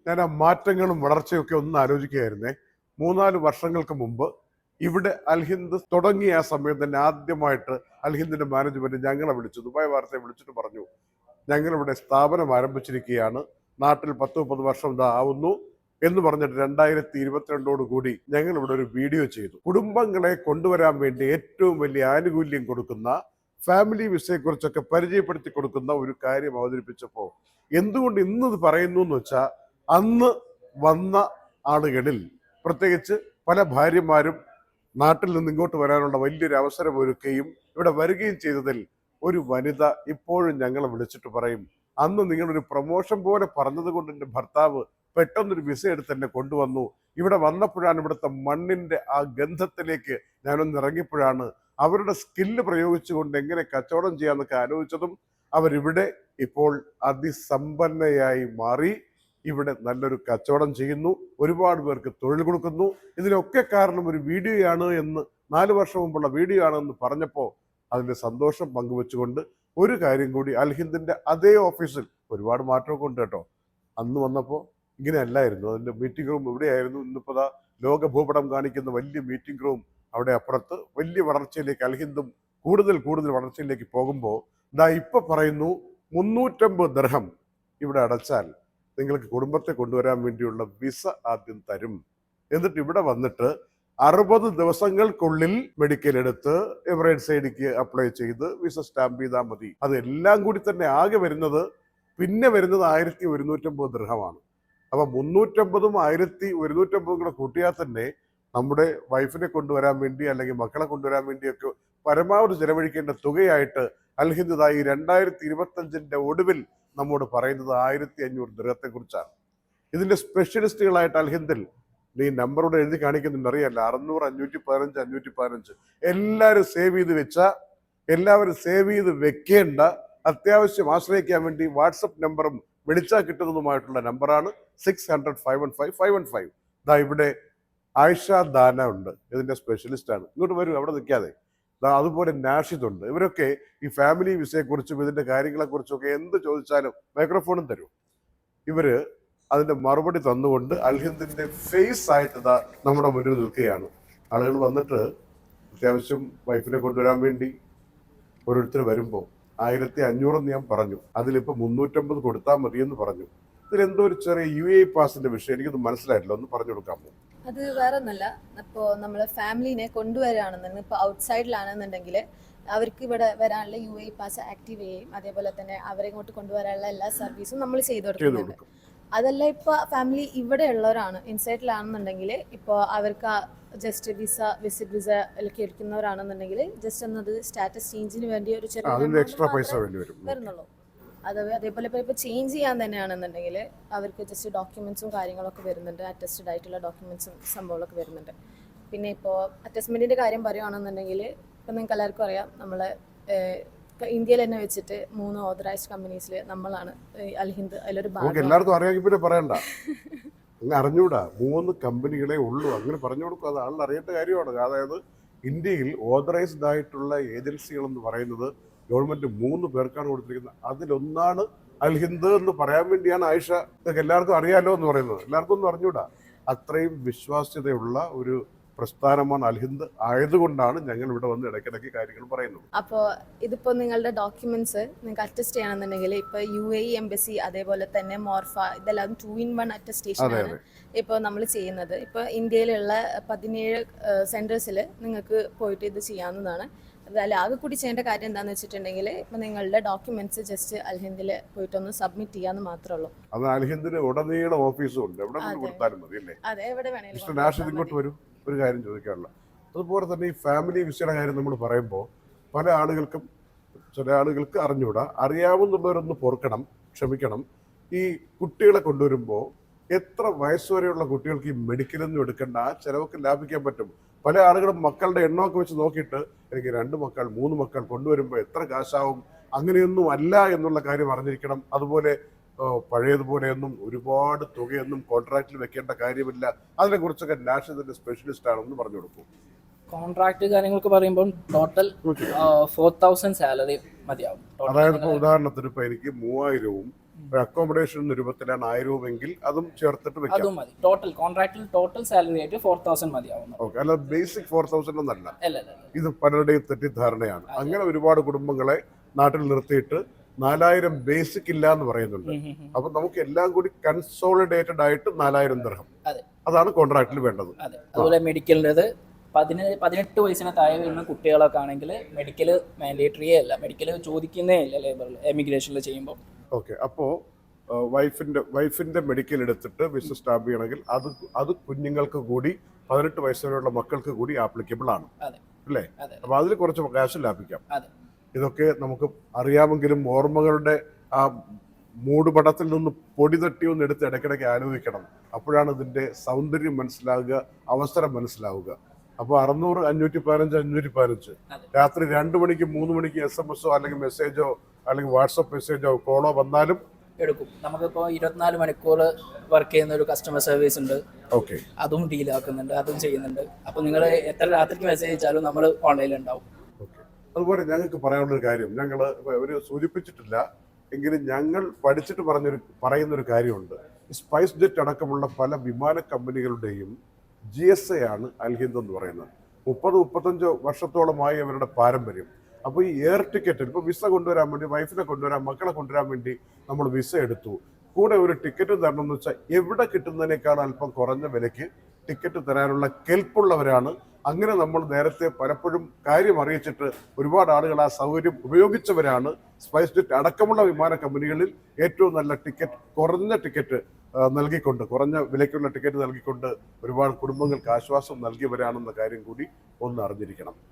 ഞാൻ ആ മാറ്റങ്ങളും വളർച്ചയൊക്കെ ഒന്ന് ആലോചിക്കുകയായിരുന്നേ. 3-4 വർഷങ്ങൾക്ക് മുമ്പ് ഇവിടെ അൽഹിന്ദ് തുടങ്ങിയ ആ സമയം തന്നെ ആദ്യമായിട്ട് അൽഹിന്ദിന്റെ മാനേജ്മെന്റ് ഞങ്ങളെ വിളിച്ചു, ദുബായ് വാർത്തയെ വിളിച്ചിട്ട് പറഞ്ഞു, ഞങ്ങളിവിടെ സ്ഥാപനം ആരംഭിച്ചിരിക്കുകയാണ്, നാട്ടിൽ 10-30 വർഷം ആവുന്നു എന്ന് പറഞ്ഞിട്ട് 2022 കൂടി ഞങ്ങൾ ഇവിടെ ഒരു വീഡിയോ ചെയ്തു. കുടുംബങ്ങളെ കൊണ്ടുവരാൻ വേണ്ടി ഏറ്റവും വലിയ ആനുകൂല്യം കൊടുക്കുന്ന ഫാമിലി വിസയെക്കുറിച്ചൊക്കെ പരിചയപ്പെടുത്തി കൊടുക്കുന്ന ഒരു കാര്യം അവതരിപ്പിച്ചപ്പോൾ എന്തുകൊണ്ട് ഇന്നത് പറയുന്നു എന്ന് വെച്ചാൽ, അന്ന് വന്ന ആളുകളിൽ പ്രത്യേകിച്ച് പല ഭാര്യമാരും നാട്ടിൽ നിന്ന് ഇങ്ങോട്ട് വരാനുള്ള വലിയൊരു അവസരം ഒരുക്കുകയും ഇവിടെ വരികയും ചെയ്തതിൽ ഒരു വനിത ഇപ്പോഴും ഞങ്ങളെ വിളിച്ചിട്ട് പറയും, അന്ന് നിങ്ങളൊരു പ്രൊമോഷൻ പോലെ പറഞ്ഞത് കൊണ്ട് എൻ്റെ ഭർത്താവ് പെട്ടെന്നൊരു വിസ എടുത്ത് എന്നെ കൊണ്ടുവന്നു, ഇവിടെ വന്നപ്പോഴാണ് ഇവിടുത്തെ മണ്ണിന്റെ ആ ഗന്ധത്തിലേക്ക് ഞാനൊന്ന് ഇറങ്ങിയപ്പോഴാണ് അവരുടെ സ്കില്ല് പ്രയോഗിച്ചുകൊണ്ട് എങ്ങനെ കച്ചവടം ചെയ്യാമെന്നൊക്കെ ആലോചിച്ചതും അവരിവിടെ ഇപ്പോൾ അതിസമ്പന്നയായി മാറി ഇവിടെ നല്ലൊരു കച്ചവടം ചെയ്യുന്നു, ഒരുപാട് പേർക്ക് തൊഴിൽ കൊടുക്കുന്നു. ഇതിനൊക്കെ കാരണം ഒരു വീഡിയോ ആണ് എന്ന് 4 വർഷം മുമ്പുള്ള വീഡിയോ ആണെന്ന് പറഞ്ഞപ്പോൾ അതിന്റെ സന്തോഷം പങ്കുവെച്ചുകൊണ്ട് ഒരു കാര്യം കൂടി, അൽഹിന്ദിന്റെ അതേ ഓഫീസിൽ ഒരുപാട് മാറ്റമൊക്കെ ഉണ്ട് കേട്ടോ. അന്ന് വന്നപ്പോൾ ഇങ്ങനെ അല്ലായിരുന്നു, അതിന്റെ മീറ്റിംഗ് റൂം ഇവിടെയായിരുന്നു. ഇന്നിപ്പോൾ ലോക ഭൂപടം കാണിക്കുന്ന വലിയ മീറ്റിംഗ് റൂം അവിടെ അപ്പുറത്ത് വലിയ വളർച്ചയിലേക്ക് അൽഹിന്ദും കൂടുതൽ വളർച്ചയിലേക്ക് പോകുമ്പോൾ ഇപ്പൊ പറയുന്നു 350 ദിർഹം ഇവിടെ അടച്ചാൽ നിങ്ങൾക്ക് കുടുംബത്തെ കൊണ്ടുവരാൻ വേണ്ടിയുള്ള വിസ ആദ്യം തരും. എന്നിട്ട് ഇവിടെ വന്നിട്ട് 60 ദിവസങ്ങൾക്കുള്ളിൽ മെഡിക്കൽ എടുത്ത് എമിറേറ്റ്സ് ഐഡിക്ക് അപ്ലൈ ചെയ്ത് വിസ സ്റ്റാമ്പ് ചെയ്താൽ മതി. അതെല്ലാം കൂടി തന്നെ ആകെ വരുന്നത് 1150 ദിർഹമാണ്. അപ്പൊ 350ഉം 1150ഉം കൂടെ കൂട്ടിയാൽ തന്നെ നമ്മുടെ വൈഫിനെ കൊണ്ടുവരാൻ വേണ്ടി അല്ലെങ്കിൽ മക്കളെ കൊണ്ടുവരാൻ വേണ്ടിയൊക്കെ പരമാവധി ചെലവഴിക്കേണ്ട തുകയായിട്ട് അൽഹിന്ദ് 2025 ഒടുവിൽ നമ്മോട് പറയുന്നത് 1500 ദിർഹത്തെ കുറിച്ചാണ്. ഇതിന്റെ സ്പെഷ്യലിസ്റ്റുകളായിട്ട് അൽഹിന്ദിൽ ഈ നമ്പറോട് എഴുതി കാണിക്കുന്നുണ്ട്, അറിയാല്ല, 600, 515, 515 എല്ലാവരും സേവ് ചെയ്ത് വെക്കേണ്ട, അത്യാവശ്യം ആശ്രയിക്കാൻ വേണ്ടി വാട്സപ്പ് നമ്പറും വിളിച്ചാൽ കിട്ടുന്നതുമായിട്ടുള്ള നമ്പറാണ് 600-515-515. ഇവിടെ ആയിഷ ദാന ഉണ്ട്, ഇതിന്റെ സ്പെഷ്യലിസ്റ്റ് ആണ്. ഇങ്ങോട്ട് വരും, അവിടെ നിൽക്കാതെ. അതുപോലെ നാഷിദ് ഉണ്ട്. ഇവരൊക്കെ ഈ ഫാമിലി വിസയെക്കുറിച്ചും ഇതിന്റെ കാര്യങ്ങളെക്കുറിച്ചും ഒക്കെ എന്ത് ചോദിച്ചാലും മൈക്രോഫോണും തരും. ഇവര് അതിന്റെ മറുപടി തന്നുകൊണ്ട് അൽഹിന്ദിന്റെ ഫേസ് ആയിട്ട് നമ്മുടെ മുന്നിൽ നിൽക്കുകയാണ്. ആളുകൾ വന്നിട്ട് അത്യാവശ്യം വൈഫിനെ കൊണ്ടുവരാൻ വേണ്ടി ഓരോരുത്തർ വരുമ്പോൾ 1500 ഞാൻ പറഞ്ഞു, അതിലിപ്പോൾ 350 കൊടുത്താൽ മതിയെന്ന് പറഞ്ഞു. ഇതിലെന്തോ ഒരു ചെറിയ UAE പാസിന്റെ വിഷയം എനിക്കൊന്നും മനസ്സിലായിട്ടില്ല, ഒന്ന് പറഞ്ഞു കൊടുക്കാമോ? അത് വേറെ ഒന്നല്ല, ഇപ്പോൾ നമ്മൾ ഫാമിലിനെ കൊണ്ടുവരാണെന്നുണ്ടെങ്കിൽ ഇപ്പോൾ ഔട്ട്സൈഡിലാണെന്നുണ്ടെങ്കിൽ അവർക്ക് ഇവിടെ വരാനുള്ള UAE പാസ് ആക്റ്റീവ് ചെയ്യും. അതേപോലെ തന്നെ അവരെ ഇങ്ങോട്ട് കൊണ്ടുവരാനുള്ള എല്ലാ സർവീസും നമ്മൾ ചെയ്തു കൊടുക്കുന്നുണ്ട്. അതല്ല, ഇപ്പോൾ ഫാമിലി ഇവിടെ ഉള്ളവരാണ്, ഇൻസൈഡിലാണെന്നുണ്ടെങ്കിൽ ഇപ്പോൾ അവർക്ക് ജസ്റ്റ് വിസിറ്റ് വിസ ഒക്കെ എടുക്കുന്നവരാണെന്നുണ്ടെങ്കിൽ ജസ്റ്റ് ഒന്നത് സ്റ്റാറ്റസ് ചേഞ്ചിന് വേണ്ടി ഒരു ചെറിയ എക്സ്ട്രാ പൈസ വരുന്നുള്ളൂ. അതേപോലെ ഇപ്പോൾ ചേഞ്ച് ചെയ്യാൻ തന്നെയാണെന്നുണ്ടെങ്കിൽ അവർക്ക് ജസ്റ്റ് ഡോക്യുമെൻറ്റ്സും കാര്യങ്ങളൊക്കെ വരുന്നുണ്ട്, അറ്റസ്റ്റഡ് ആയിട്ടുള്ള ഡോക്യുമെൻറ്റ്സും സംഭവങ്ങളൊക്കെ വരുന്നുണ്ട്. പിന്നെ ഇപ്പോൾ അറ്റസ്റ്റ്മെൻറ്റിൻ്റെ കാര്യം പറയുകയാണെന്നുണ്ടെങ്കിൽ ഇപ്പം നിങ്ങൾക്ക് എല്ലാവർക്കും അറിയാം, നമ്മൾ ഇന്ത്യയിൽ തന്നെ വെച്ചിട്ട് 3 ഓതറൈസ്ഡ് കമ്പനീസിൽ നമ്മളാണ് അൽഹിന്ദ് അതിലൊരു ഭാഗം. എല്ലാവർക്കും അറിയാമെങ്കിൽ പിന്നെ പറയണ്ട, അറിഞ്ഞൂടാ, 3 കമ്പനികളെ ഉള്ളൂ, അങ്ങനെ പറഞ്ഞു കൊടുക്കും. അത് ആളിൽ അറിയേണ്ട കാര്യമാണ്. അതായത് ഇന്ത്യയിൽ ഓതറൈസ്ഡ് ആയിട്ടുള്ള ഏജൻസികൾ എന്ന് പറയുന്നത് ഗവൺമെന്റ് 3 പേർക്കാണ് കൊടുത്തിരിക്കുന്നത്. അതിലൊന്നാണ് അൽഹിന്ദ് എന്ന് പറയാൻ വേണ്ടിയാണ് ആയിഷ, ഇതൊക്കെ എല്ലാവർക്കും അറിയാലോ എന്ന് പറയുന്നത്. എല്ലാവർക്കും ഒന്നും അറിഞ്ഞൂടാ. അത്രയും വിശ്വാസ്യതയുള്ള ഒരു പ്രസ്ഥാനമാണ് അൽഹിന്ദ്. ആയതുകൊണ്ടാണ് ഞങ്ങൾ ഇവിടെ വന്ന് ഇടയ്ക്കിടയ്ക്ക് കാര്യങ്ങൾ പറയുന്നത്. അപ്പോൾ ഇതിപ്പോൾ നിങ്ങളുടെ ഡോക്യുമെന്റ്സ് നിങ്ങൾക്ക് അറ്റസ്റ്റ് ചെയ്യണമെന്നുണ്ടെങ്കിൽ ഇപ്പോൾ UAE എംബസി അതേപോലെ തന്നെ മോർഫ ഇതെല്ലാം 2-in-1 അറ്റസ്റ്റേഷൻ ആണ് ഇപ്പോൾ നമ്മൾ ചെയ്യുന്നത്. ഇപ്പോൾ ഇന്ത്യയിലുള്ള 17 സെന്റേഴ്സിൽ നിങ്ങൾക്ക് പോയിട്ട് ഇത് ചെയ്യാവുന്നതാണ്. അതല്ല, ആകെ കൂടി ചെയ്യേണ്ട കാര്യം എന്താണെന്ന് വെച്ചിട്ടുണ്ടെങ്കിൽ ഇപ്പോൾ നിങ്ങളുടെ ഡോക്യുമെന്റ്സ് ജസ്റ്റ് അൽഹിന്ദിൽ പോയിട്ടൊന്ന് സബ്മിറ്റ് ചെയ്യാന്ന് മാത്രമേ ഉള്ളൂ. അത് അൽഹിന്ദിന് ഉടനീളം ഓഫീസും ഉണ്ട്, എവിടെ കൊടുത്താലും മതി അല്ലേ? അതെ, എവിടെ വേണമെങ്കിലും. നാഷിദ് ഇങ്ങോട്ട് വരും, ഒരു കാര്യം ചോദിക്കാനുള്ള. അതുപോലെ തന്നെ ഈ ഫാമിലി വിസയുടെ കാര്യം നമ്മൾ പറയുമ്പോൾ പല ആളുകൾക്കും, ചില ആളുകൾക്ക് അറിഞ്ഞൂടാ, അറിയാവുന്നവരൊന്ന് ക്ഷമിക്കണം. ഈ കുട്ടികളെ കൊണ്ടുവരുമ്പോൾ എത്ര വയസ്സുവരെയുള്ള കുട്ടികൾക്ക് ഈ മെഡിക്കലൊന്നും എടുക്കേണ്ട, ആ ചിലവൊക്കെ ലാഭിക്കാൻ പറ്റും. പല ആളുകളും മക്കളുടെ എണ്ണമൊക്കെ വെച്ച് നോക്കിയിട്ട് എനിക്ക് 2 മക്കൾ 3 മക്കൾ കൊണ്ടുവരുമ്പോൾ എത്ര കാശാവും, അങ്ങനെയൊന്നും അല്ല എന്നുള്ള കാര്യം അറിഞ്ഞിരിക്കണം. അതുപോലെ പഴയതുപോലെയൊന്നും ഒരുപാട് തുകയൊന്നും കോൺട്രാക്റ്റിൽ വെക്കേണ്ട കാര്യമില്ല. അതിനെക്കുറിച്ചൊക്കെ നാഷണൽ സ്പെഷ്യലിസ്റ്റ് ആണെന്ന് പറഞ്ഞു കൊടുക്കും. കോൺട്രാക്ട് കാര്യങ്ങൾക്ക് പറയുമ്പോൾ ടോട്ടൽ 4000 സാലറി മതിയാവും. അതായത് ഇപ്പോൾ ഉദാഹരണത്തിന് ഇപ്പൊ എനിക്ക് 3000-ഉം അക്കോമഡേഷൻ രൂപത്തിലാണ് 1000 എങ്കിൽ അതും ചേർത്തിട്ട് വെക്കാം. അതും മതി. ടോട്ടൽ സാലറി ആയിട്ട് 4000 മതിയാവുന്നു. ഓക്കെ, അല്ല ബേസിക് 4000 എന്നല്ല. അല്ല. ഇത് പലരുടെയും തെറ്റിദ്ധാരണയാണ്. അങ്ങനെ ഒരുപാട് കുടുംബങ്ങളെ നാട്ടിൽ നിർത്തിയിട്ട് 4000 ബേസിക് ഇല്ല എന്ന് പറയുന്നുണ്ട്. അപ്പൊ നമുക്ക് എല്ലാം കൂടി കൺസോളിഡേറ്റഡ് ആയിട്ട് 4000 ദിർഹം, അതെ, അതാണ് കോൺട്രാക്റ്റിൽ വേണ്ടത്. അതെ. അതുപോലെ മെഡിക്കലിൻ്റെത് 18 വയസ്സിന് താഴെ വരുന്ന കുട്ടികളൊക്കെ ആണെങ്കിൽ മെഡിക്കൽ മാൻഡേറ്ററിയേ അല്ല, മെഡിക്കൽ ചോദിക്കുന്നേ ഇല്ല ലേബറിൽ എമിഗ്രേഷനിൽ ചെയ്യുമ്പോൾ. ഓക്കെ, അപ്പോ വൈഫിന്റെ മെഡിക്കൽ എടുത്തിട്ട് വിസ സ്റ്റാമ്പ് ചെയ്യണമെങ്കിൽ അത് കുഞ്ഞുങ്ങൾക്ക് കൂടി 18 വയസ്സുവരെയുള്ള മക്കൾക്ക് കൂടി ആപ്ലിക്കബിൾ ആണ്, അതെ അല്ലേ? അതെ അപ്പൊ അതിൽ കുറച്ച് കാശ് ലാഭിക്കാം. അതെ. ഇതൊക്കെ നമുക്ക് അറിയാമെങ്കിലും ഓർമ്മകളുടെ ആ മൂടുപടത്തിൽ നിന്ന് പൊടി തട്ടി ഒന്ന് എടുത്ത് ഇടയ്ക്കിടയ്ക്ക് ആലോചിക്കണം. അപ്പോഴാണ് ഇതിന്റെ സൗന്ദര്യം മനസ്സിലാവുക, അവസരം മനസ്സിലാവുക. അപ്പോൾ 600, 515, 515 രാത്രി 2 മണിക്ക് 3 മണിക്ക് SMS അല്ലെങ്കിൽ മെസ്സേജോ അല്ലെങ്കിൽ വാട്സപ്പ് മെസ്സേജോ കോളോ വന്നാലും എടുക്കും. നമുക്കിപ്പോൾ 24 മണിക്കൂർ വർക്ക് ചെയ്യുന്ന ഒരു കസ്റ്റമർ സർവീസ് ഉണ്ട്. ഓക്കെ, അതും ഡീലാക്കുന്നുണ്ട്, അതും ചെയ്യുന്നുണ്ട്. അപ്പോൾ നിങ്ങൾ എത്ര രാത്രിക്ക് മെസ്സേജ് അയച്ചാലും നമ്മൾ ഓൺലൈനിൽ ഉണ്ടാവും. ഓക്കെ. അതുപോലെ ഞങ്ങൾക്ക് പറയാനുള്ളൊരു കാര്യം, ഞങ്ങൾ ഒരു സൂചിപ്പിച്ചിട്ടില്ല എങ്കിലും ഞങ്ങൾ പഠിച്ചിട്ട് പറയുന്നൊരു കാര്യമുണ്ട്. സ്പൈസ് ജെറ്റ് അടക്കമുള്ള പല വിമാന കമ്പനികളുടെയും GSA ആണ് അൽഹിന്ദ് എന്ന് പറയുന്നത്. 30-35 വർഷത്തോളമായി അവരുടെ പാരമ്പര്യം. അപ്പോൾ ഈ എയർ ടിക്കറ്റ് ഇപ്പോൾ വിസ കൊണ്ടുവരാൻ വേണ്ടി, വൈഫിനെ കൊണ്ടുവരാൻ, മക്കളെ കൊണ്ടുവരാൻ വേണ്ടി നമ്മൾ വിസ എടുത്തു, കൂടെ ഒരു ടിക്കറ്റ് തരണം എന്ന് വെച്ചാൽ എവിടെ കിട്ടുന്നതിനേക്കാൾ അല്പം കുറഞ്ഞ വിലയ്ക്ക് ടിക്കറ്റ് തരാനുള്ള കെൽപ്പുള്ളവരാണ്. അങ്ങനെ നമ്മൾ നേരത്തെ പലപ്പോഴും കാര്യം അറിയിച്ചിട്ട് ഒരുപാട് ആളുകൾ ആ സൗകര്യം ഉപയോഗിച്ചവരാണ്. സ്പൈസ് ജെറ്റ് അടക്കമുള്ള വിമാന കമ്പനികളിൽ ഏറ്റവും നല്ല ടിക്കറ്റ്, കുറഞ്ഞ ടിക്കറ്റ് നൽകിക്കൊണ്ട്, കുറഞ്ഞ വിലയ്ക്കുള്ള ടിക്കറ്റ് നൽകിക്കൊണ്ട് ഒരുപാട് കുടുംബങ്ങൾക്ക് ആശ്വാസം നൽകിയവരാണെന്ന കാര്യം കൂടി ഒന്ന് അറിഞ്ഞിരിക്കണം.